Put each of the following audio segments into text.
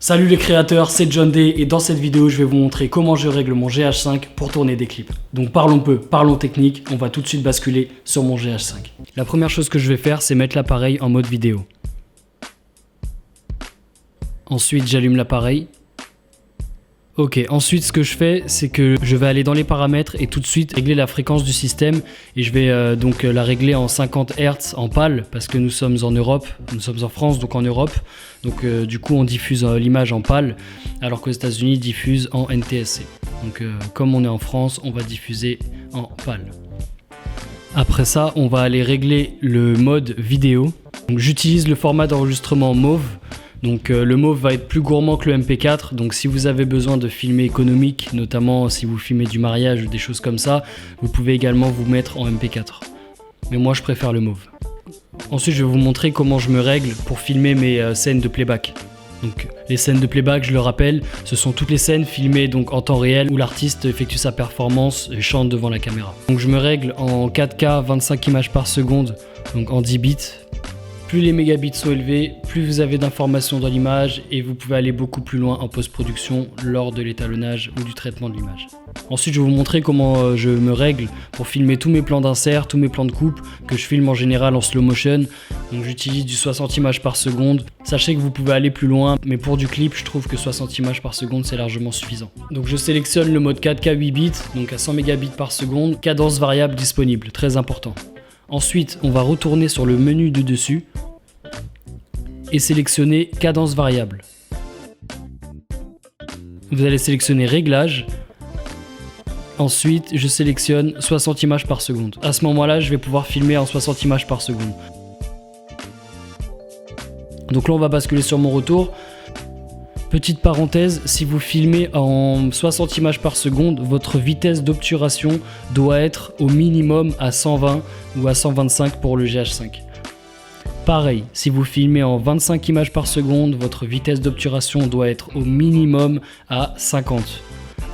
Salut les créateurs, c'est John Day et dans cette vidéo je vais vous montrer comment je règle mon GH5 pour tourner des clips. Donc parlons peu, parlons technique, on va tout de suite basculer sur mon GH5. La première chose que je vais faire c'est mettre l'appareil en mode vidéo. Ensuite j'allume l'appareil. Ok, ensuite ce que je fais c'est que je vais aller dans les paramètres et tout de suite régler la fréquence du système et je vais donc la régler en 50 Hz en PAL parce que nous sommes en Europe, nous sommes en France donc en Europe, donc du coup on diffuse l'image en PAL alors qu'aux États-Unis ils diffusent en NTSC. Donc comme on est en France on va diffuser en PAL. Après ça on va aller régler le mode vidéo. Donc j'utilise le format d'enregistrement MAUV. Donc le MAUV va être plus gourmand que le MP4, donc si vous avez besoin de filmer économique, notamment si vous filmez du mariage ou des choses comme ça, vous pouvez également vous mettre en MP4. Mais moi je préfère le MAUV. Ensuite je vais vous montrer comment je me règle pour filmer mes scènes de playback. Donc les scènes de playback, je le rappelle, ce sont toutes les scènes filmées donc en temps réel où l'artiste effectue sa performance et chante devant la caméra. Donc je me règle en 4K 25 images par seconde, donc en 10 bits. Plus les mégabits sont élevés, plus vous avez d'informations dans l'image et vous pouvez aller beaucoup plus loin en post-production lors de l'étalonnage ou du traitement de l'image. Ensuite, je vais vous montrer comment je me règle pour filmer tous mes plans d'insert, tous mes plans de coupe que je filme en général en slow motion. Donc j'utilise du 60 images par seconde. Sachez que vous pouvez aller plus loin, mais pour du clip, je trouve que 60 images par seconde c'est largement suffisant. Donc je sélectionne le mode 4K 8 bits, donc à 100 mégabits par seconde, cadence variable disponible, très important. Ensuite, on va retourner sur le menu du dessus et sélectionner cadence variable. Vous allez sélectionner réglages. Ensuite, je sélectionne 60 images par seconde. À ce moment-là, je vais pouvoir filmer en 60 images par seconde. Donc là, on va basculer sur mon retour. Petite parenthèse, si vous filmez en 60 images par seconde, votre vitesse d'obturation doit être au minimum à 120 ou à 125 pour le GH5. Pareil, si vous filmez en 25 images par seconde, votre vitesse d'obturation doit être au minimum à 50.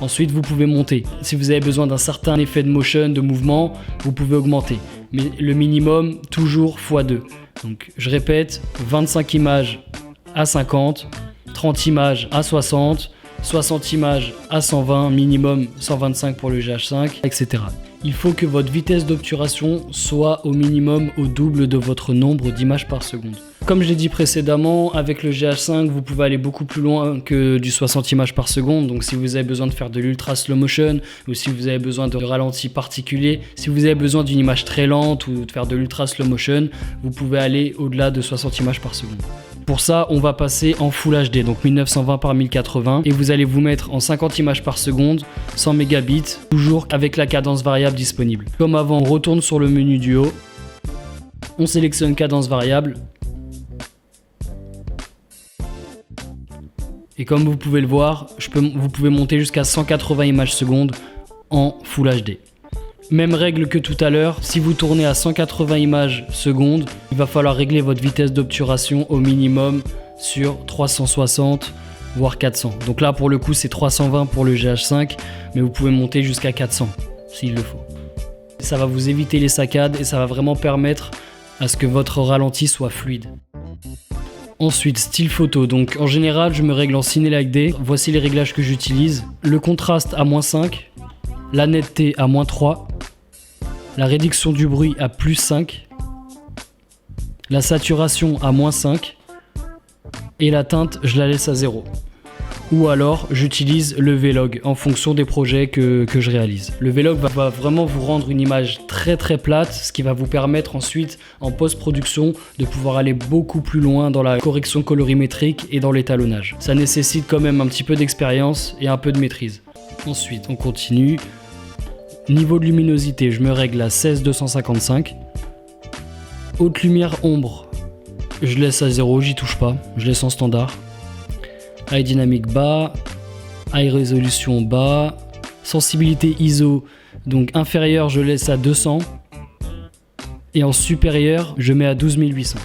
Ensuite, vous pouvez monter. Si vous avez besoin d'un certain effet de motion, de mouvement, vous pouvez augmenter. Mais le minimum, toujours x2. Donc, je répète, 25 images à 50, 30 images à 60, 60 images à 120, minimum 125 pour le GH5, etc. Il faut que votre vitesse d'obturation soit au minimum au double de votre nombre d'images par seconde. Comme je l'ai dit précédemment, avec le GH5, vous pouvez aller beaucoup plus loin que du 60 images par seconde. Donc si vous avez besoin de faire de l'ultra slow motion, ou si vous avez besoin de ralentis particuliers, si vous avez besoin d'une image très lente ou de faire de l'ultra slow motion, vous pouvez aller au-delà de 60 images par seconde. Pour ça, on va passer en Full HD, donc 1920 par 1080, et vous allez vous mettre en 50 images par seconde, 100 mégabits, toujours avec la cadence variable disponible. Comme avant, on retourne sur le menu du haut, on sélectionne cadence variable, et comme vous pouvez le voir, vous pouvez monter jusqu'à 180 images secondes en Full HD. Même règle que tout à l'heure, si vous tournez à 180 images secondes, il va falloir régler votre vitesse d'obturation au minimum sur 360 voire 400. Donc là pour le coup c'est 320 pour le GH5, mais vous pouvez monter jusqu'à 400 s'il le faut. Ça va vous éviter les saccades et ça va vraiment permettre à ce que votre ralenti soit fluide. Ensuite, style photo. Donc en général je me règle en Cine Like Day. Voici les réglages que j'utilise. Le contraste à -5, la netteté à -3, la réduction du bruit à +5, la saturation à -5 et la teinte je la laisse à 0. Ou alors j'utilise le V-Log en fonction des projets que je réalise. Le V-Log va vraiment vous rendre une image très plate, ce qui va vous permettre ensuite en post-production de pouvoir aller beaucoup plus loin dans la correction colorimétrique et dans l'étalonnage. Ça nécessite quand même un petit peu d'expérience et un peu de maîtrise. Ensuite on continue. Niveau de luminosité, je me règle à 16-255. Haute lumière ombre, je laisse à 0, j'y touche pas, je laisse en standard. High dynamique bas, high résolution bas, sensibilité ISO, donc inférieure je laisse à 200 et en supérieur je mets à 12800.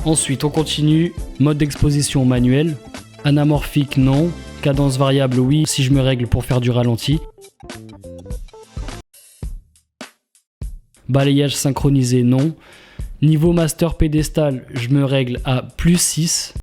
Ensuite, on continue. Mode d'exposition manuel. Anamorphique, non. Cadence variable, oui, si je me règle pour faire du ralenti. Balayage synchronisé, non. Niveau master pédestal, je me règle à +6.